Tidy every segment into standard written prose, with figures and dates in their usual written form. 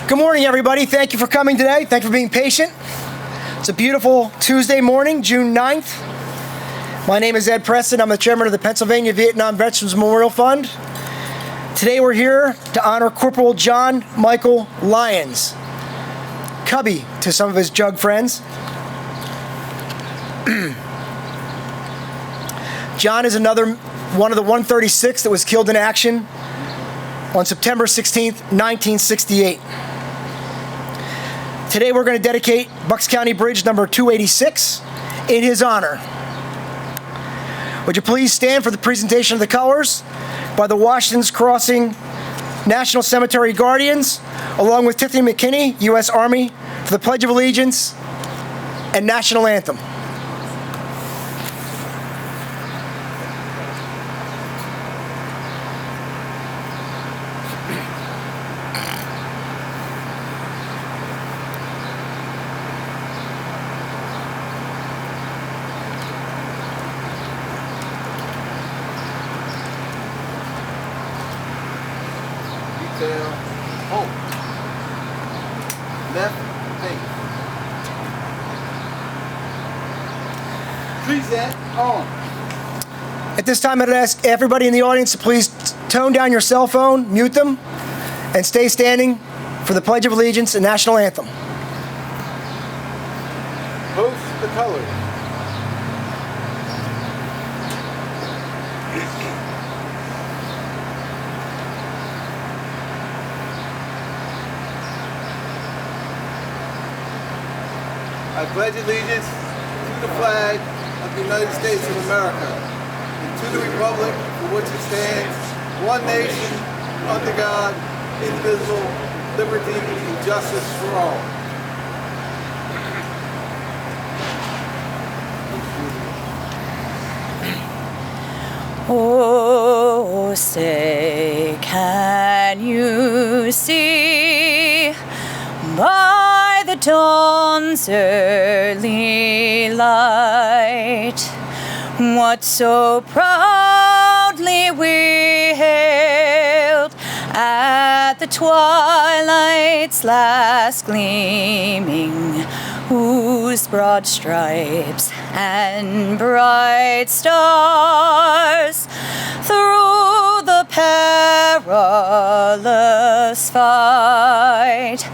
Good morning, everybody. Thank you for coming today. Thank you for being patient. It's a beautiful Tuesday morning, June 9th. My name is Ed Preston. I'm the chairman of the Pennsylvania Vietnam Veterans Memorial Fund. Today we're here to honor Corporal John Michael Lyons, Cubby to some of his jug friends. John is another one of the 136 that was killed in action on September 16th, 1968. Today we're going to dedicate Bucks County Bridge number 286 in his honor. Would you please stand for the presentation of the colors by the Washington's Crossing National Cemetery Guardians, along with Tiffany McKinney, U.S. Army, for the Pledge of Allegiance and National Anthem. Hope. Left face. Present on. At this time, I'd ask everybody in the audience to please tone down your cell phone, mute them, and stay standing for the Pledge of Allegiance and National Anthem. Post the colors. I pledge allegiance to the flag of the United States of America and to the republic for which it stands, one nation, under God, indivisible, liberty and justice for all. Oh, say, can you see by the dawn's early light what so proudly we hailed at the twilight's last gleaming, whose broad stripes and bright stars through the perilous fight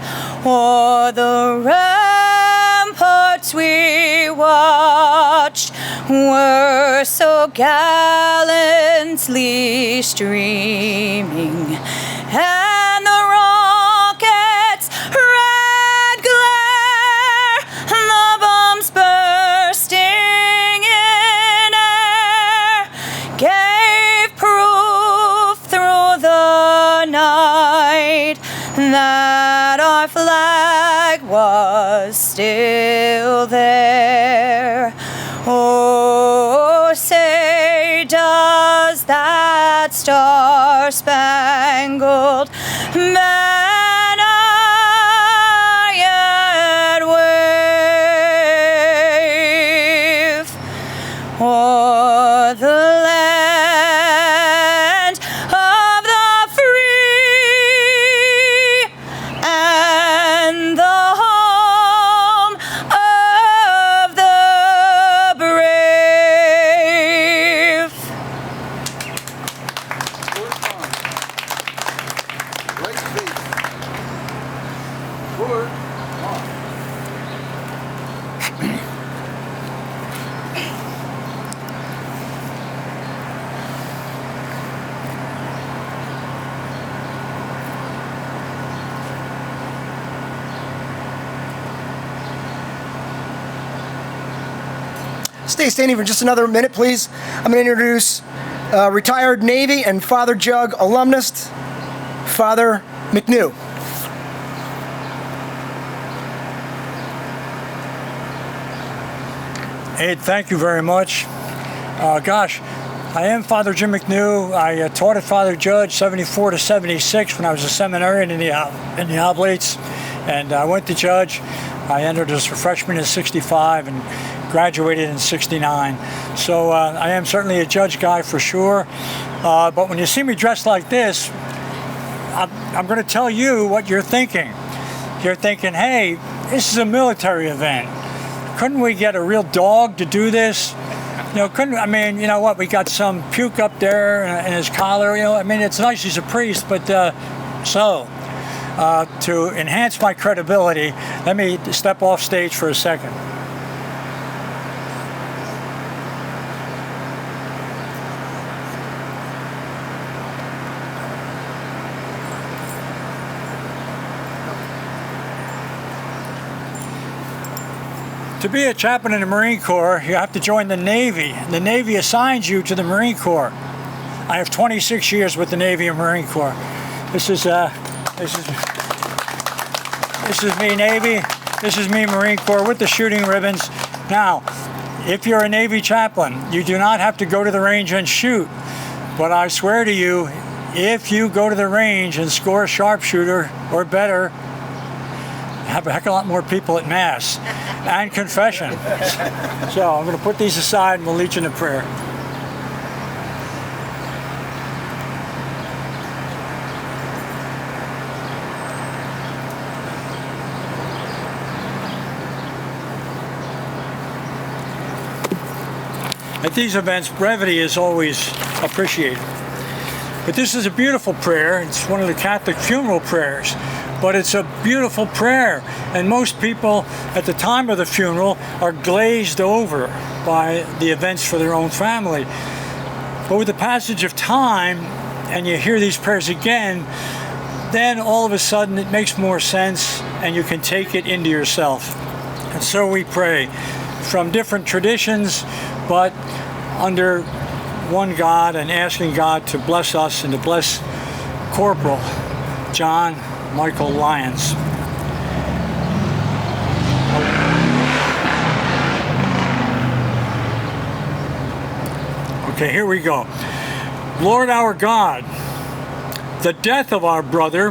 o'er the ramparts we watched were so gallantly streaming, and the rockets' red glare, the bombs bursting in air, gave proof through the night that our flag was still there. Oh, say, does that star-spangled banner yet wave o'er the land of the free and the home of the brave? Right face. Forward on. Stay standing for just another minute, please. I'm going to introduce retired Navy and Father Jug alumnus, Father McNew. Ed, thank you very much. Gosh, I am Father Jim McNew. I taught at Father Judge 74 to 76 when I was a seminarian in the Oblates, and I went to Judge. I entered as a freshman in 65 and graduated in 69. So I am certainly a Judge guy for sure. But when you see me dressed like this, I'm going to tell you what you're thinking. you're thinking, hey, this is a military event. Couldn't we get a real dog to do this? I mean, you know what? We got some puke up there in his collar. I mean, it's nice he's a priest, but to enhance my credibility, let me step off stage for a second. To be a chaplain in the Marine Corps, you have to join the Navy. The Navy assigns you to the Marine Corps. I have 26 years with the Navy and Marine Corps. This is me, Navy. This is me, Marine Corps, with the shooting ribbons. Now, if you're a Navy chaplain, you do not have to go to the range and shoot. But I swear to you, if you go to the range and score a sharpshooter or better, have a heck of a lot more people at Mass and confession. So I'm going to put these aside and we'll lead you into prayer. At these events, brevity is always appreciated. But this is a beautiful prayer. It's one of the Catholic funeral prayers. But it's a beautiful prayer, and most people at the time of the funeral are glazed over by the events for their own family. But with the passage of time, and you hear these prayers again, then all of a sudden it makes more sense, and you can take it into yourself. And so we pray from different traditions, but under one God, and asking God to bless us and to bless Corporal John Michael Lyons. Okay, here we go. Lord our God, the death of our brother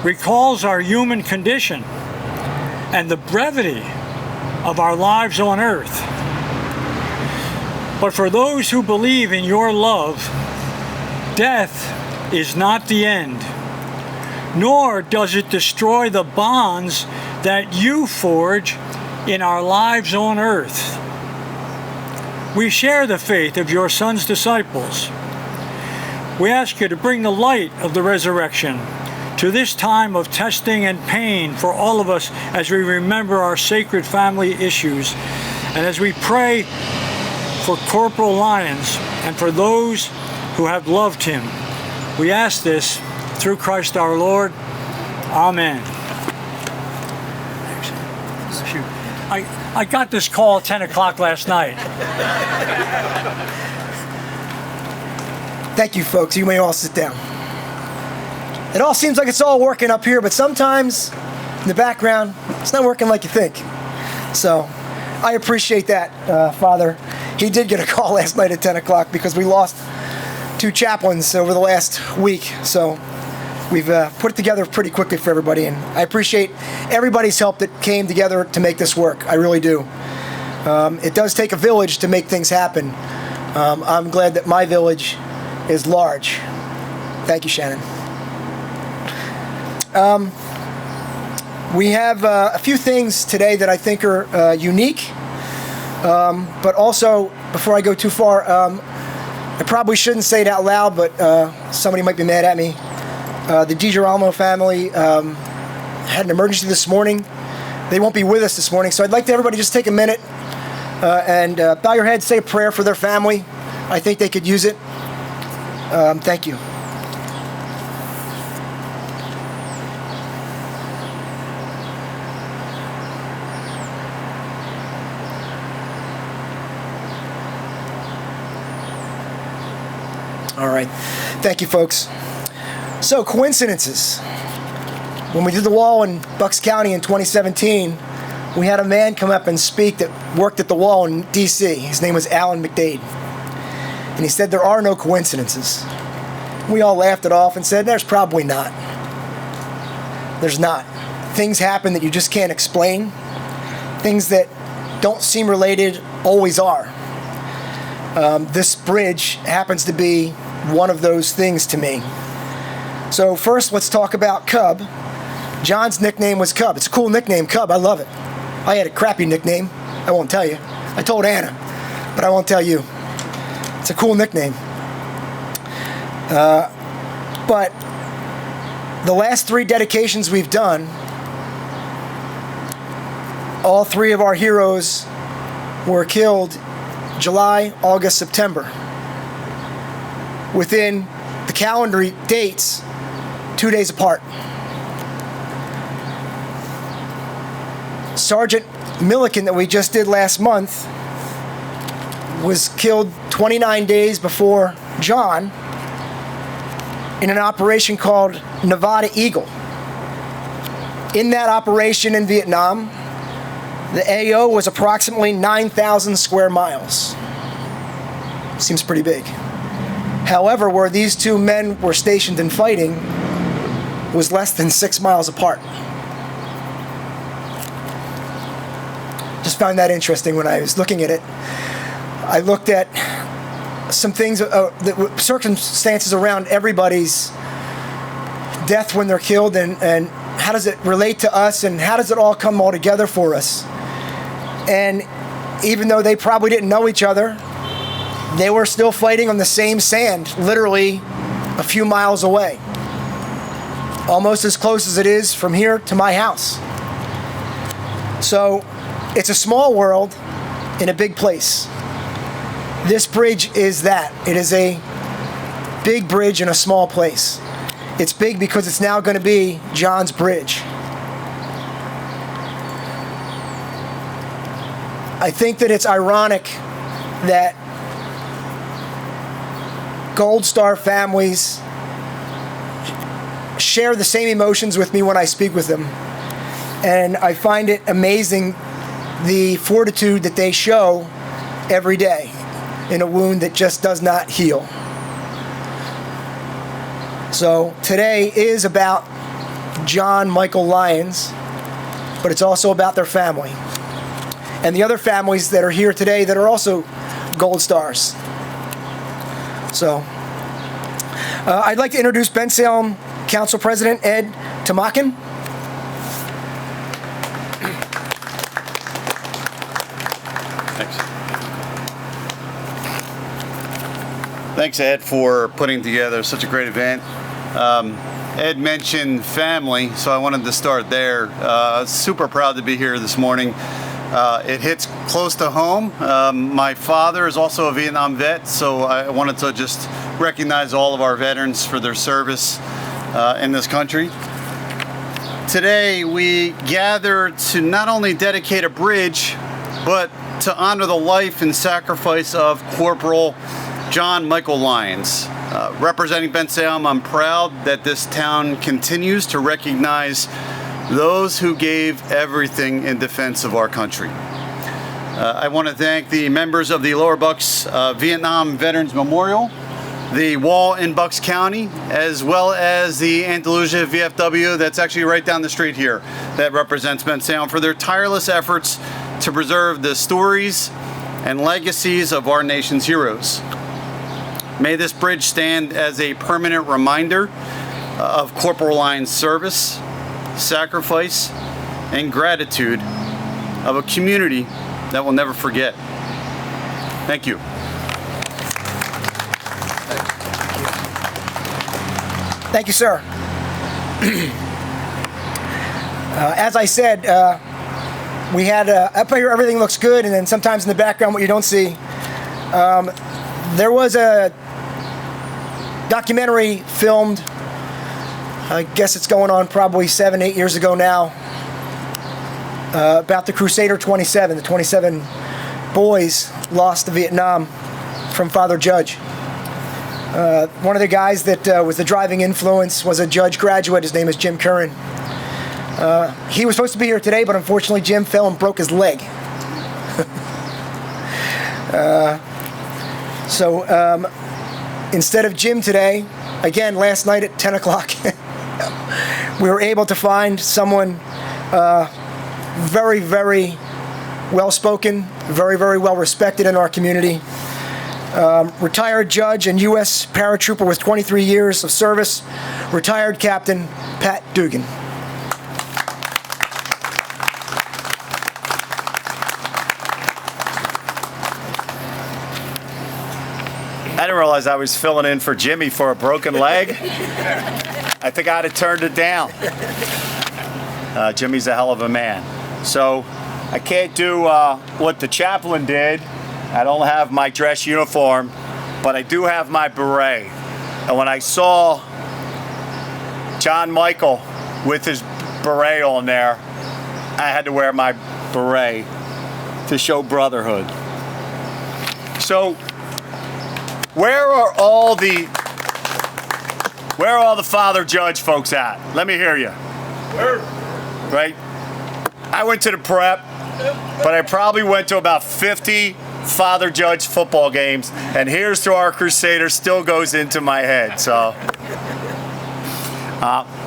recalls our human condition and the brevity of our lives on earth. But for those who believe in your love, death is not the end, nor does it destroy the bonds that you forge in our lives on earth. We share the faith of your Son's disciples. We ask you to bring the light of the resurrection to this time of testing and pain for all of us as we remember our sacred family issues, and as we pray for Corporal Lyons and for those who have loved him. We ask this through Christ our Lord. Amen. I got this call at 10 o'clock last night. Thank you, folks. You may all sit down. It all seems like it's all working up here, but sometimes in the background, it's not working like you think. So I appreciate that, Father. He did get a call last night at 10 o'clock because we lost 2 chaplains over the last week. So we've put it together pretty quickly for everybody, and I appreciate everybody's help that came together to make this work. I really do. It does take a village to make things happen. I'm glad that my village is large. Thank you, Shannon. We have a few things today that I think are unique, but also, before I go too far, I probably shouldn't say it out loud, but somebody might be mad at me. The DiGirolamo family had an emergency this morning. They won't be with us this morning, so I'd like to everybody just take a minute and bow your head, say a prayer for their family. I think they could use it. Thank you. All right. Thank you, folks. So, coincidences. When we did the wall in Bucks County in 2017, we had a man come up and speak that worked at the wall in D.C. His name was Alan McDade. And he said there are no coincidences. We all laughed it off and said, there's probably not. There's not. Things happen that you just can't explain. Things that don't seem related always are. This bridge happens to be one of those things to me. So first, let's talk about Cub. John's nickname was Cub. It's a cool nickname, Cub. I love it. I had a crappy nickname. I won't tell you. I told Anna, but I won't tell you. It's a cool nickname. But the last 3 dedications we've done, all 3 of our heroes were killed July, August, September. Within the calendar dates, 2 days apart. Sergeant Milliken that we just did last month was killed 29 days before John in an operation called Nevada Eagle. In that operation in Vietnam, the AO was approximately 9,000 square miles. Seems pretty big. However, where these 2 men were stationed and fighting was less than 6 miles apart. Just found that interesting when I was looking at it. I looked at some things, the circumstances around everybody's death when they're killed, and how does it relate to us, and how does it all come all together for us. And even though they probably didn't know each other, they were still fighting on the same sand, literally a few miles away. Almost as close as it is from here to my house. So it's a small world in a big place. This bridge is that. It is a big bridge in a small place. It's big because it's now going to be John's Bridge. I think that it's ironic that Gold Star families share the same emotions with me when I speak with them. And I find it amazing the fortitude that they show every day in a wound that just does not heal. So today is about John Michael Lyons, but it's also about their family and the other families that are here today that are also Gold Stars. So I'd like to introduce Bensalem Council President Ed Tamakin. Thanks, Ed, for putting together such a great event. Ed mentioned family, so I wanted to start there. Super proud to be here this morning. It hits close to home. My father is also a Vietnam vet, so I wanted to just recognize all of our veterans for their service in this country. Today, we gather to not only dedicate a bridge, but to honor the life and sacrifice of Corporal John Michael Lyons. Representing Bensalem, I'm proud that this town continues to recognize those who gave everything in defense of our country. I want to thank the members of the Lower Bucks Vietnam Veterans Memorial, the Wall in Bucks County, as well as the Andalusia VFW that's actually right down the street here that represents Bensalem for their tireless efforts to preserve the stories and legacies of our nation's heroes. May this bridge stand as a permanent reminder of Corporal Lyons' service, sacrifice, and gratitude of a community that will never forget. Thank you. Thank you, sir. As I said, we had up here everything looks good, and then sometimes in the background what you don't see. There was a documentary filmed, I guess it's going on probably 7-8 years ago now, about the Crusader 27. The 27 boys lost to Vietnam from Father Judge. One of the guys that was the driving influence was a Judge graduate. His name is Jim Curran. He was supposed to be here today, but unfortunately Jim fell and broke his leg. So instead of Jim today, again, last night at 10 o'clock, we were able to find someone very, very well-spoken, very, very well-respected in our community. Retired judge and U.S. paratrooper with 23 years of service, retired Captain Pat Dugan. didn't realize I was filling in for Jimmy for a broken leg. I think I'd have turned it down. Jimmy's a hell of a man. So I can't do what the chaplain did. I don't have my dress uniform, but I do have my beret. And when I saw John Michael with his beret on there, I had to wear my beret to show brotherhood. So where are all the Father Judge folks at? Let me hear you. Right? I went to the prep, but I probably went to about 50 Father Judge football games, and Here's to Our Crusader still goes into my head. So,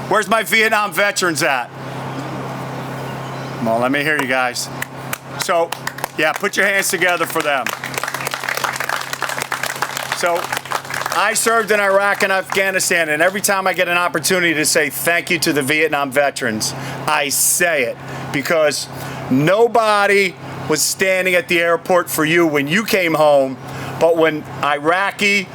where's my Vietnam veterans at? Come on, let me hear you guys. So, yeah, put your hands together for them. So, I served in Iraq and Afghanistan, and every time I get an opportunity to say thank you to the Vietnam veterans, I say it, because nobody was standing at the airport for you when you came home, but when Iraqi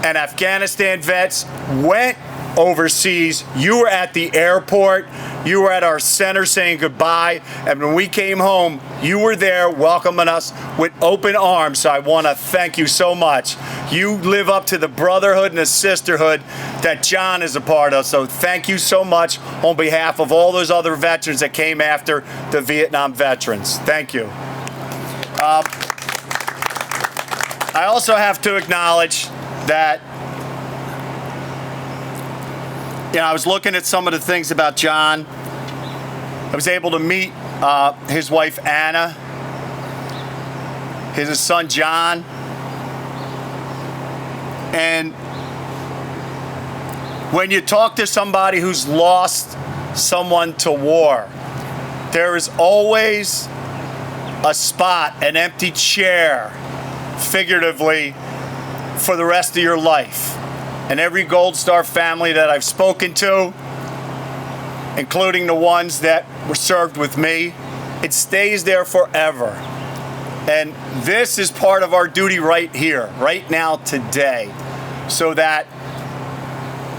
and Afghanistan vets went overseas, you were at the airport, you were at our center saying goodbye, and when we came home, you were there welcoming us with open arms. So I want to thank you so much. You live up to the brotherhood and the sisterhood that John is a part of. So thank you so much on behalf of all those other veterans that came after the Vietnam veterans. Thank you. I also have to acknowledge that, you know, I was looking at some of the things about John. I was able to meet his wife Anna, his son John, and when you talk to somebody who's lost someone to war, there is always a spot, an empty chair, figuratively, for the rest of your life. And every Gold Star family that I've spoken to, including the ones that were served with me, it stays there forever. And this is part of our duty right here, right now, today, so that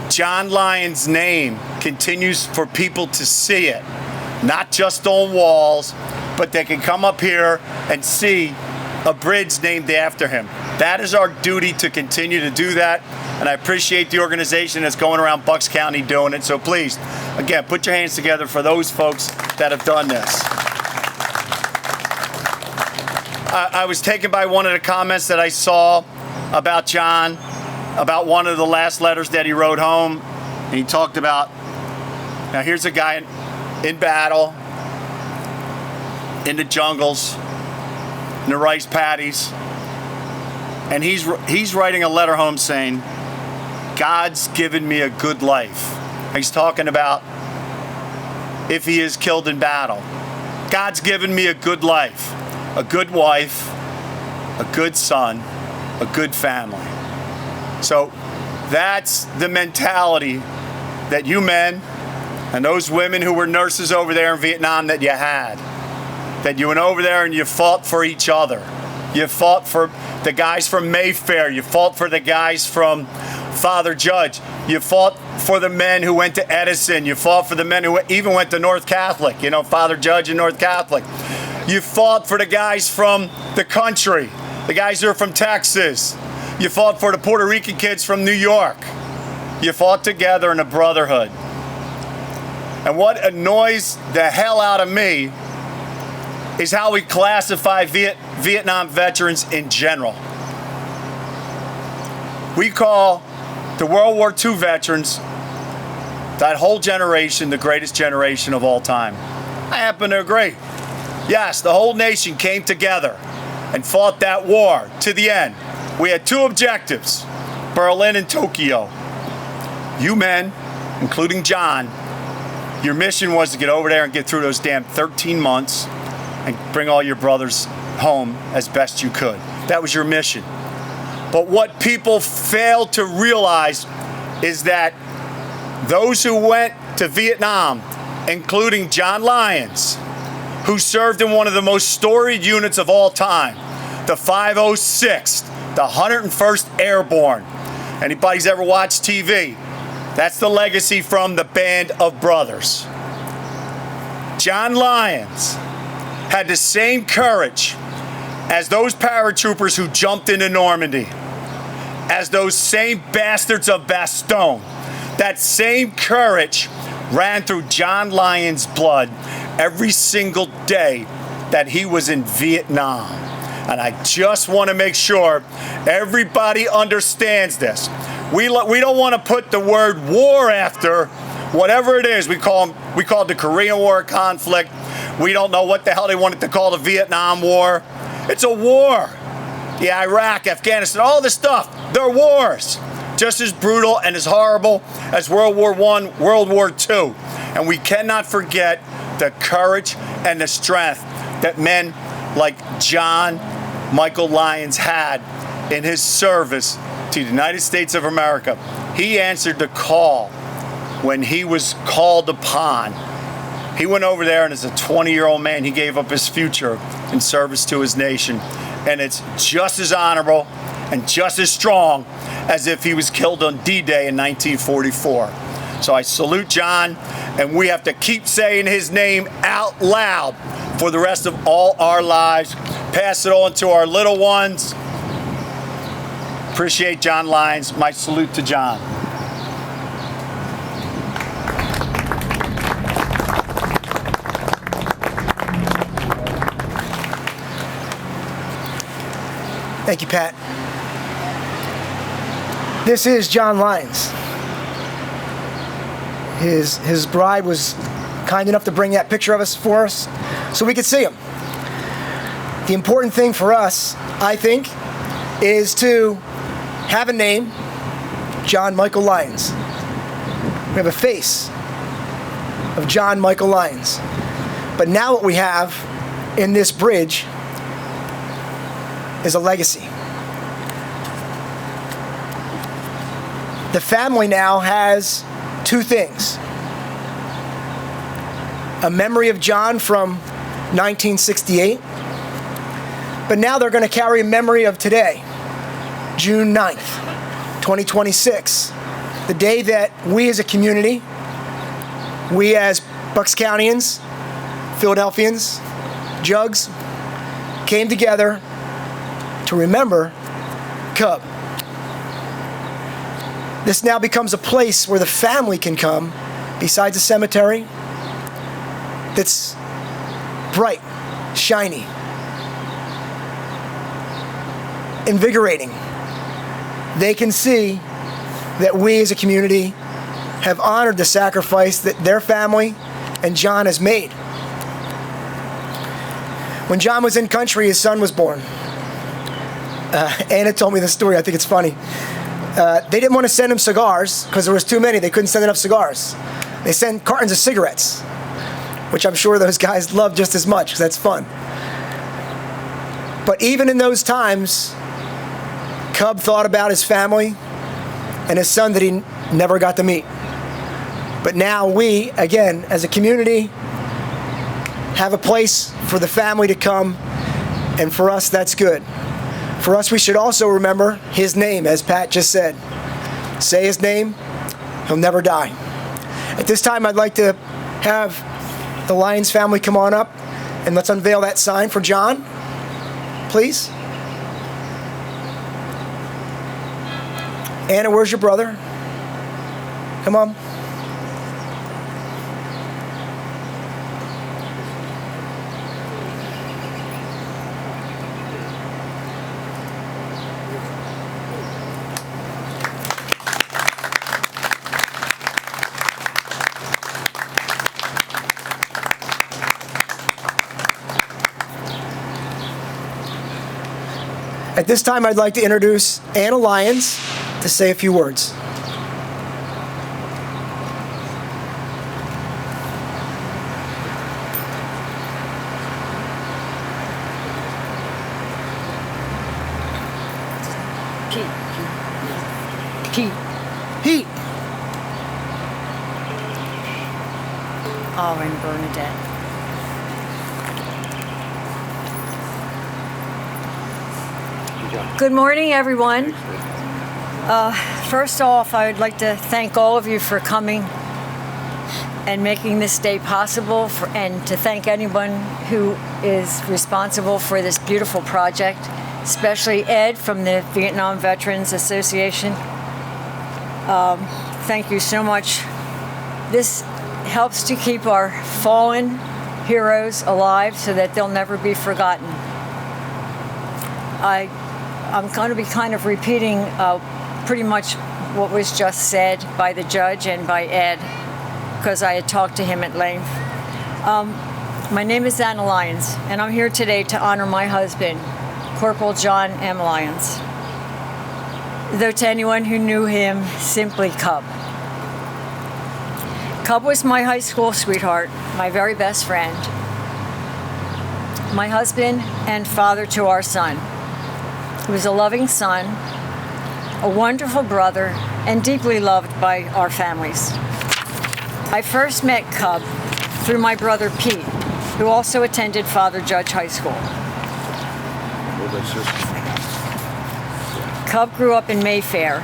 John Lyons' name continues for people to see it, not just on walls, but they can come up here and see a bridge named after him. That is our duty, to continue to do that. And I appreciate the organization that's going around Bucks County doing it. So please, again, put your hands together for those folks that have done this. I was taken by one of the comments that I saw about John, about one of the last letters that he wrote home. And he talked about, now here's a guy in battle, in the jungles, in the rice paddies, and he's writing a letter home saying, God's given me a good life. He's talking about if he is killed in battle. God's given me a good life, a good wife, a good son, a good family. So that's the mentality that you men and those women who were nurses over there in Vietnam that you had. That you went over there and you fought for each other. You fought for the guys from Mayfair. You fought for the guys from Father Judge. You fought for the men who went to Edison. You fought for the men who even went to North Catholic, you know, Father Judge and North Catholic. You fought for the guys from the country, the guys who are from Texas. You fought for the Puerto Rican kids from New York. You fought together in a brotherhood. And what annoys the hell out of me is how we classify Vietnam veterans in general. We call the World War II veterans, that whole generation, the greatest generation of all time. I happen to agree. Yes, the whole nation came together and fought that war to the end. We had two objectives, Berlin and Tokyo. You men, including John, your mission was to get over there and get through those damn 13 months and bring all your brothers home as best you could. That was your mission. But what people fail to realize is that those who went to Vietnam, including John Lyons, who served in one of the most storied units of all time, the 506th the 101st Airborne. Anybody's ever watched TV? That's the legacy from the Band of Brothers. John Lyons had the same courage as those paratroopers who jumped into Normandy, as those same bastards of Bastogne. That same courage ran through John Lyons' blood every single day that he was in Vietnam. And I just want to make sure everybody understands this. We don't want to put the word war after whatever it is. We call it the Korean War conflict. We don't know what the hell they wanted to call the Vietnam War. It's a war. The Iraq, Afghanistan, all this stuff, they're wars. Just as brutal and as horrible as World War I, World War II. And we cannot forget the courage and the strength that men like John Michael Lyons had in his service to the United States of America. He answered the call when he was called upon. He went over there, and as a 20-year-old man, he gave up his future in service to his nation. And it's just as honorable and just as strong as if he was killed on D-Day in 1944. So I salute John, and we have to keep saying his name out loud for the rest of all our lives. Pass it on to our little ones. Appreciate John Lyons. My salute to John. Thank you, Pat. This is John Lyons. His bride was kind enough to bring that picture of us for us so we could see him. The important thing for us, I think, is to have a name, John Michael Lyons. We have a face of John Michael Lyons. But now what we have in this bridge is a legacy. The family now has two things. A memory of John from 1968, but now they're going to carry a memory of today, June 9th, 2026, the day that we as a community, we as Bucks Countyans, Philadelphians, Jugs, came together to remember Cub. This now becomes a place where the family can come, besides a cemetery that's bright, shiny, invigorating. They can see that we as a community have honored the sacrifice that their family and John has made. When John was in country, his son was born. Anna told me the story. I think it's funny. They didn't want to send him cigars because there was too many. They couldn't send enough cigars. They sent cartons of cigarettes, which I'm sure those guys love just as much because that's fun. But even in those times, Cub thought about his family and his son that he never got to meet. But now we, again, as a community, have a place for the family to come, and for us, that's good. For us, we should also remember his name, as Pat just said. Say his name, he'll never die. At this time, I'd like to have the Lyons family come on up, and let's unveil that sign for John, please. Anna, where's your brother? Come on. At this time, I'd like to introduce Anna Lyons to say a few words. Pete. Oh, and Bernadette. Good morning, everyone. First off, I would like to thank all of you for coming and making this day possible, and to thank anyone who is responsible for this beautiful project, especially Ed from the Vietnam Veterans Association. Thank you so much. This helps to keep our fallen heroes alive so that they'll never be forgotten. I'm going to be kind of repeating pretty much what was just said by the judge and by Ed, because I had talked to him at length. My name is Anna Lyons, and I'm here today to honor my husband, Corporal John M. Lyons. Though to anyone who knew him, simply Cub. Cub was my high school sweetheart, my very best friend, my husband and father to our son. He was a loving son, a wonderful brother, and deeply loved by our families. I first met Cub through my brother Pete, who also attended Father Judge High School. Cub grew up in Mayfair.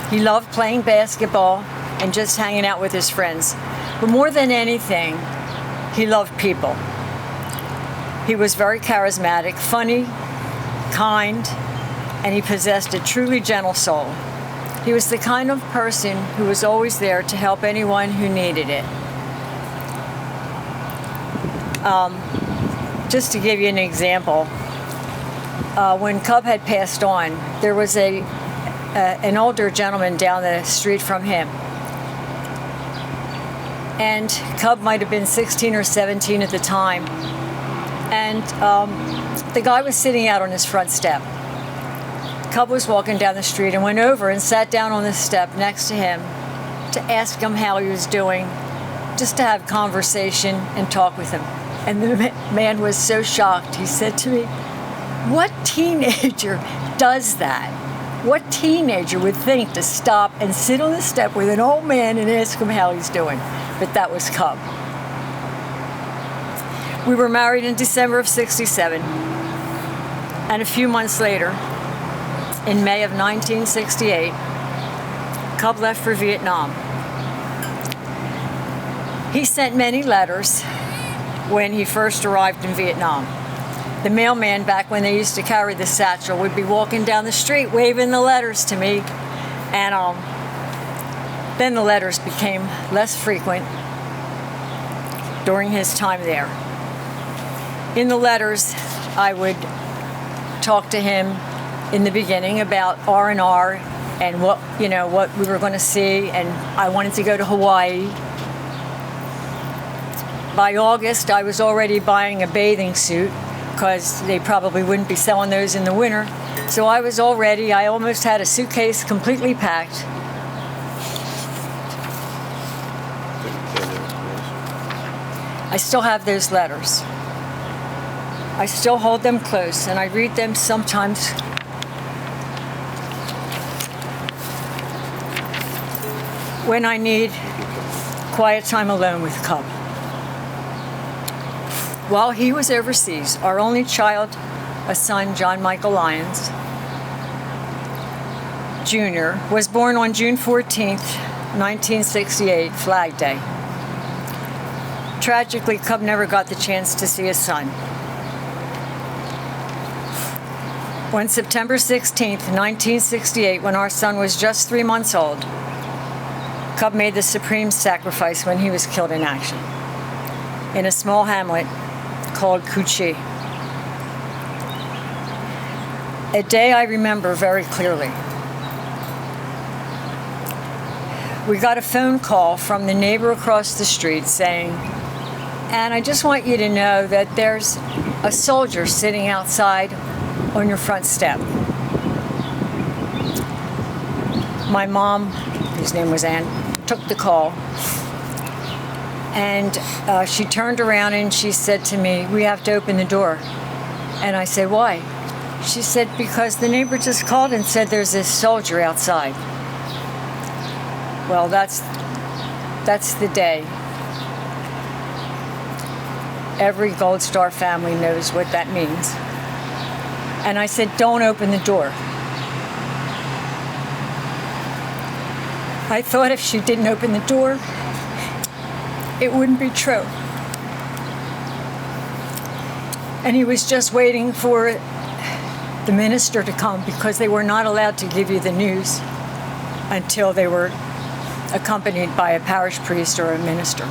He loved playing basketball and just hanging out with his friends. But more than anything, he loved people. He was very charismatic, funny, kind, and he possessed a truly gentle soul. He was the kind of person who was always there to help anyone who needed it. Just to give you an example, when Cub had passed on, there was an older gentleman down the street from him. And Cub might have been 16 or 17 at the time. And the guy was sitting out on his front step. Cub was walking down the street and went over and sat down on the step next to him to ask him how he was doing, just to have conversation and talk with him. And the man was so shocked. He said to me, "What teenager does that? What teenager would think to stop and sit on the step with an old man and ask him how he's doing?" But that was Cub. We were married in December of '67. And a few months later, in May of 1968, Cub left for Vietnam. He sent many letters when he first arrived in Vietnam. The mailman, back when they used to carry the satchel, would be walking down the street waving the letters to me. And then the letters became less frequent during his time there. In the letters, I would talk to him in the beginning about R&R and what we were going to see, and I wanted to go to Hawaii. By August, I was already buying a bathing suit because they probably wouldn't be selling those in the winter. So I was all ready. I almost had a suitcase completely packed. I still have those letters. I still hold them close, and I read them sometimes when I need quiet time alone with Cub. While he was overseas, our only child, a son, John Michael Lyons, Jr., was born on June 14th, 1968, Flag Day. Tragically, Cub never got the chance to see his son. On September 16th, 1968, when our son was just 3 months old, Cub made the supreme sacrifice when he was killed in action in a small hamlet called Cu Chi. A day I remember very clearly. We got a phone call from the neighbor across the street saying, "And I just want you to know that there's a soldier sitting outside on your front step." My mom, whose name was Ann, took the call, and she turned around and she said to me, "We have to open the door." And I said, "Why?" She said, "Because the neighbor just called and said there's this soldier outside." Well, that's the day. Every Gold Star family knows what that means. And I said, don't open the door. I thought if she didn't open the door, it wouldn't be true. And he was just waiting for the minister to come, because they were not allowed to give you the news until they were accompanied by a parish priest or a minister.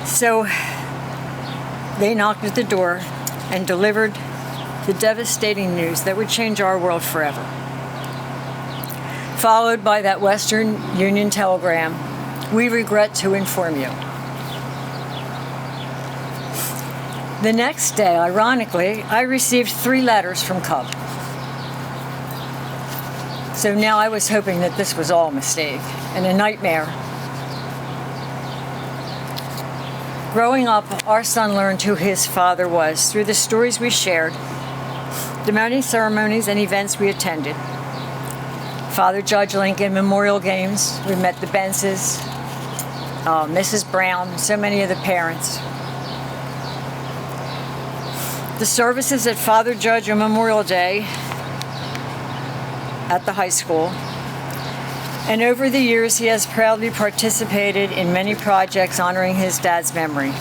So they knocked at the door and delivered the devastating news that would change our world forever. Followed by that Western Union telegram, "We regret to inform you." The next day, ironically, I received 3 letters from Cub. So now I was hoping that this was all a mistake and a nightmare. Growing up, our son learned who his father was through the stories we shared, the many ceremonies and events we attended. Father Judge Lincoln Memorial Games, we met the Benses, Mrs. Brown, so many of the parents. The services at Father Judge on Memorial Day at the high school. And over the years, he has proudly participated in many projects honoring his dad's memory.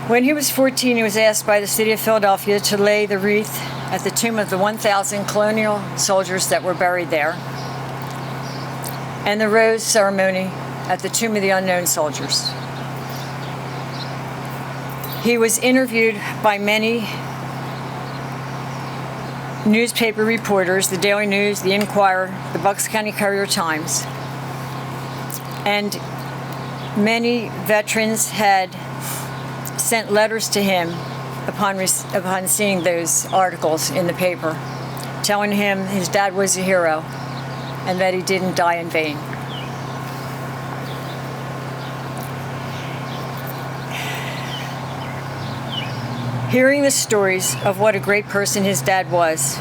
When he was 14, he was asked by the city of Philadelphia to lay the wreath at the tomb of the 1,000 colonial soldiers that were buried there, and the rose ceremony at the tomb of the unknown soldiers. He was interviewed by many newspaper reporters, the Daily News, the Inquirer, the Bucks County Courier-Times, and many veterans had sent letters to him upon seeing those articles in the paper, telling him his dad was a hero and that he didn't die in vain. Hearing the stories of what a great person his dad was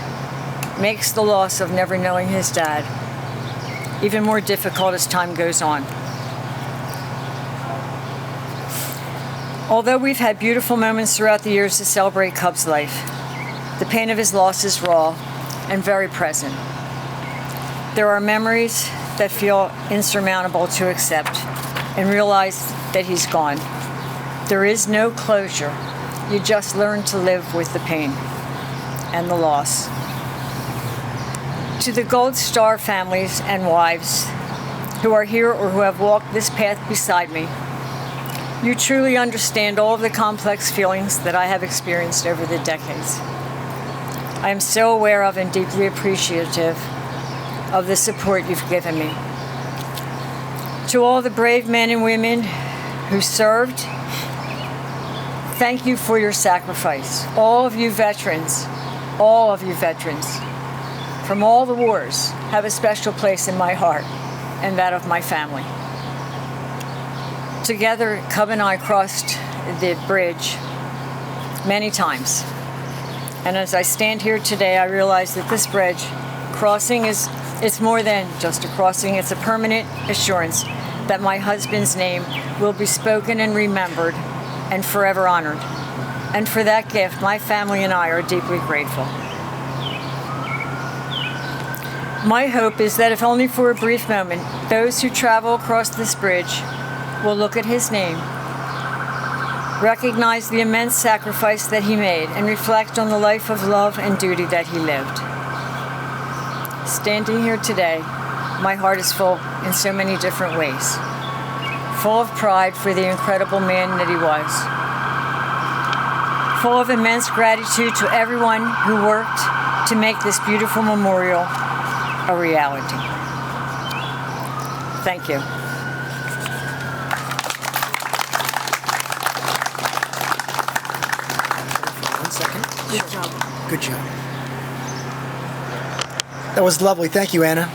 makes the loss of never knowing his dad even more difficult as time goes on. Although we've had beautiful moments throughout the years to celebrate Cub's life, the pain of his loss is raw and very present. There are memories that feel insurmountable to accept and realize that he's gone. There is no closure. You just learn to live with the pain and the loss. To the Gold Star families and wives who are here or who have walked this path beside me, you truly understand all of the complex feelings that I have experienced over the decades. I am so aware of and deeply appreciative of the support you've given me. To all the brave men and women who served, thank you for your sacrifice. All of you veterans from all the wars have a special place in my heart and that of my family. Together, Cub and I crossed the bridge many times. And as I stand here today, I realize that this bridge crossing it's more than just a crossing. It's a permanent assurance that my husband's name will be spoken and remembered and forever honored. And for that gift, my family and I are deeply grateful. My hope is that if only for a brief moment, those who travel across this bridge will look at his name, recognize the immense sacrifice that he made, and reflect on the life of love and duty that he lived. Standing here today, my heart is full in so many different ways. Full of pride for the incredible man that he was. Full of immense gratitude to everyone who worked to make this beautiful memorial a reality. Thank you. Good job. That was lovely. Thank you, Anna.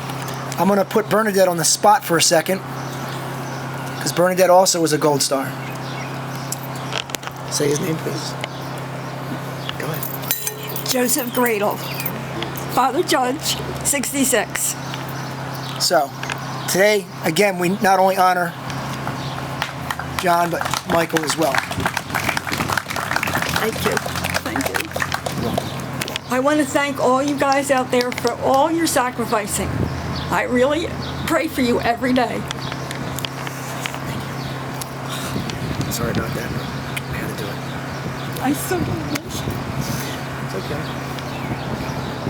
I'm going to put Bernadette on the spot for a second, because Bernadette also was a Gold Star. Say his name, please. Go ahead. Joseph Gradle, Father Judge, 66. So, today, again, we not only honor John, but Michael as well. Thank you. Thank you. I want to thank all you guys out there for all your sacrificing. I really pray for you every day. Sorry about that. I had to do it. I so wish. It's okay.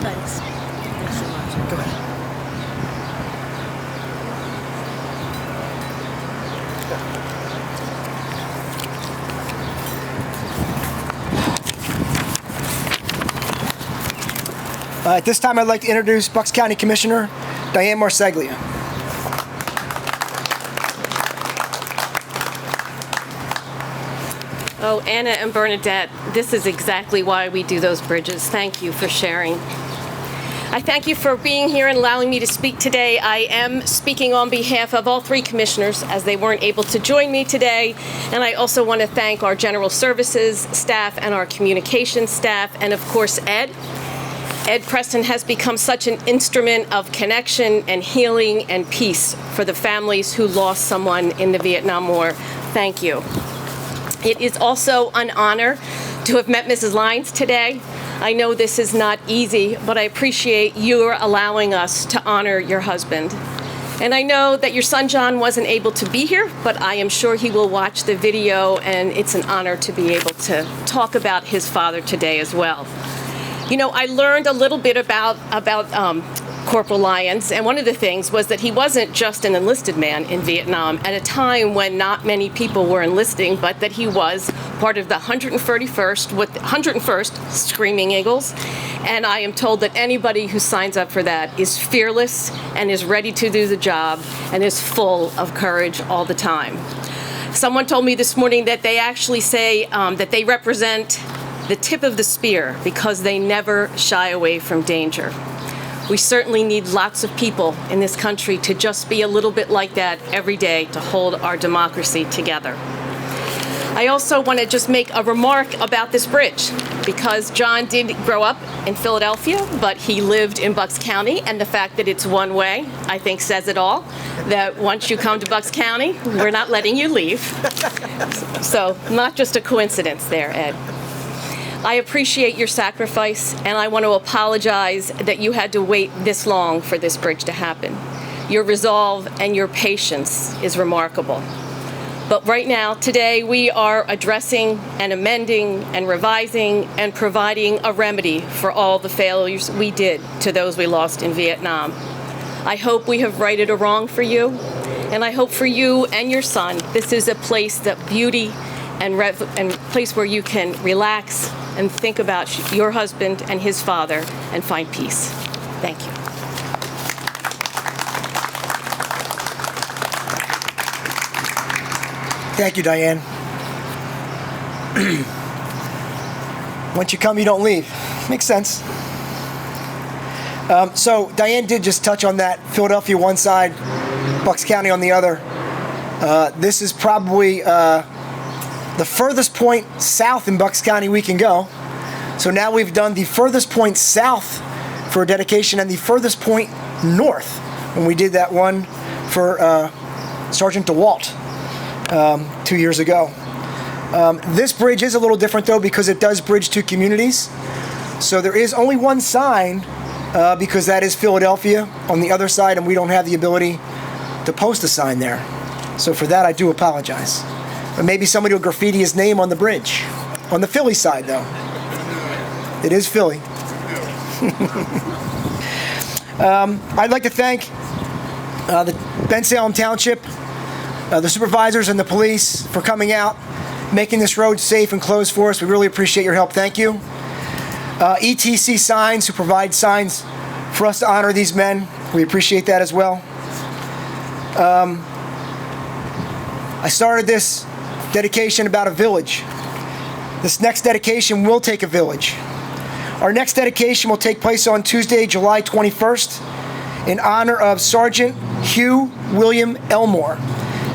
Thanks. Thanks so much. Go ahead. At this time, I'd like to introduce Bucks County Commissioner Diane Marseglia. Oh, Anna and Bernadette, this is exactly why we do those bridges. Thank you for sharing. I thank you for being here and allowing me to speak today. I am speaking on behalf of all three commissioners as they weren't able to join me today. And I also want to thank our general services staff and our communications staff, and of course, Ed. Ed Preston has become such an instrument of connection and healing and peace for the families who lost someone in the Vietnam War. Thank you. It is also an honor to have met Mrs. Lyons today. I know this is not easy, but I appreciate your allowing us to honor your husband. And I know that your son John wasn't able to be here, but I am sure he will watch the video, and it's an honor to be able to talk about his father today as well. You know, I learned a little bit about Corporal Lyons, and one of the things was that he wasn't just an enlisted man in Vietnam at a time when not many people were enlisting, but that he was part of the 101st Screaming Eagles. And I am told that anybody who signs up for that is fearless and is ready to do the job and is full of courage all the time. Someone told me this morning that they actually say that they represent the tip of the spear because they never shy away from danger. We certainly need lots of people in this country to just be a little bit like that every day to hold our democracy together. I also want to just make a remark about this bridge because John did grow up in Philadelphia, but he lived in Bucks County, and the fact that it's one way, I think, says it all, that once you come to Bucks County, we're not letting you leave. So not just a coincidence there, Ed. I appreciate your sacrifice, and I want to apologize that you had to wait this long for this bridge to happen. Your resolve and your patience is remarkable. But right now, today, we are addressing and amending and revising and providing a remedy for all the failures we did to those we lost in Vietnam. I hope we have righted a wrong for you, and I hope for you and your son, this is a place that beauty and place where you can relax and think about your husband and his father and find peace. Thank you. Thank you, Diane. Once you come, you don't leave. Makes sense. So Diane did just touch on that. Philadelphia one side, Bucks County on the other. This is probably the furthest point south in Bucks County we can go. So now we've done the furthest point south for a dedication and the furthest point north when we did that one for Sergeant DeWalt 2 years ago. This bridge is a little different though because it does bridge two communities. So there is only one sign because that is Philadelphia on the other side, and we don't have the ability to post a sign there. So for that I do apologize. But maybe somebody will graffiti his name on the bridge. On the Philly side, though. It is Philly. I'd like to thank the Bensalem Township, the supervisors and the police for coming out, making this road safe and closed for us. We really appreciate your help. Thank you. ETC Signs, who provide signs for us to honor these men. We appreciate that as well. I started this dedication about a village. This next dedication will take a village. Our next dedication will take place on Tuesday, July 21st, in honor of Sergeant Hugh William Elmore,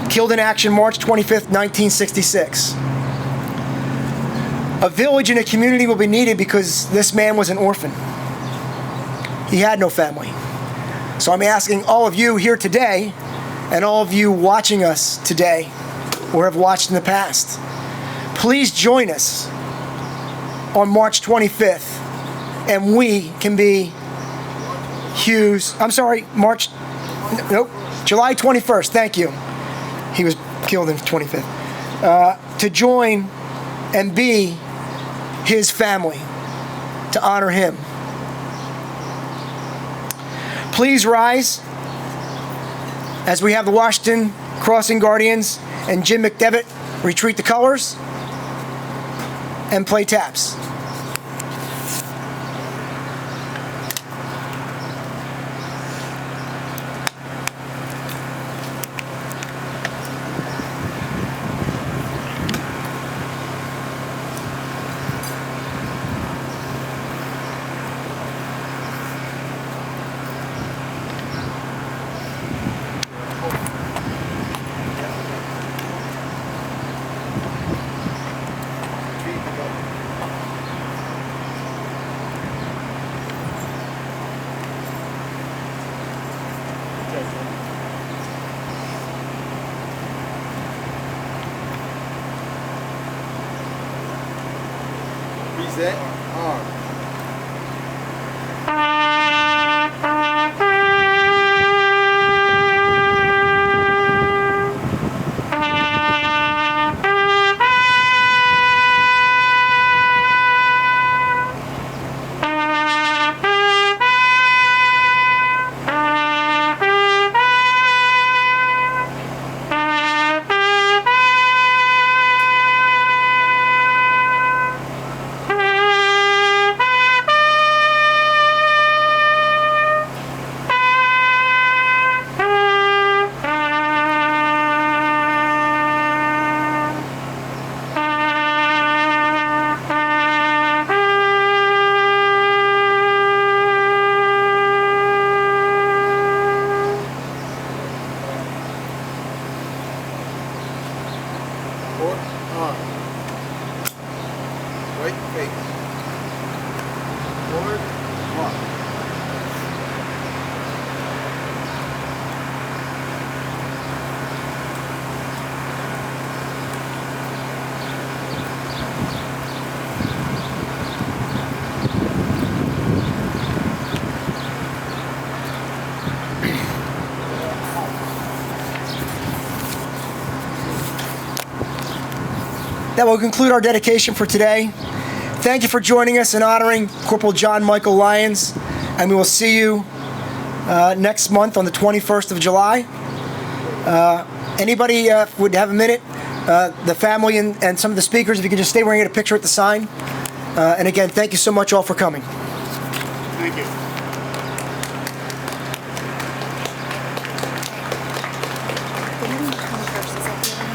killed in action March 25th, 1966. A village and a community will be needed because this man was an orphan. He had no family. So I'm asking all of you here today, and all of you watching us today, or have watched in the past, please join us on March 25th, and we can be July 21st, thank you. He was killed on the 25th. To join and be his family, to honor him. Please rise as we have the Washington Crossing Guardians and Jim McDevitt retreat the colors and play taps. Reset. Arm. Forward, arm. Right face. Forward, walk. That will conclude our dedication for today. Thank you for joining us in honoring Corporal John Michael Lyons, and we will see you next month on the 21st of July. Anybody would have a minute? The family and some of the speakers, if you could just stay where you get a picture at the sign. And again, thank you so much all for coming. Thank you.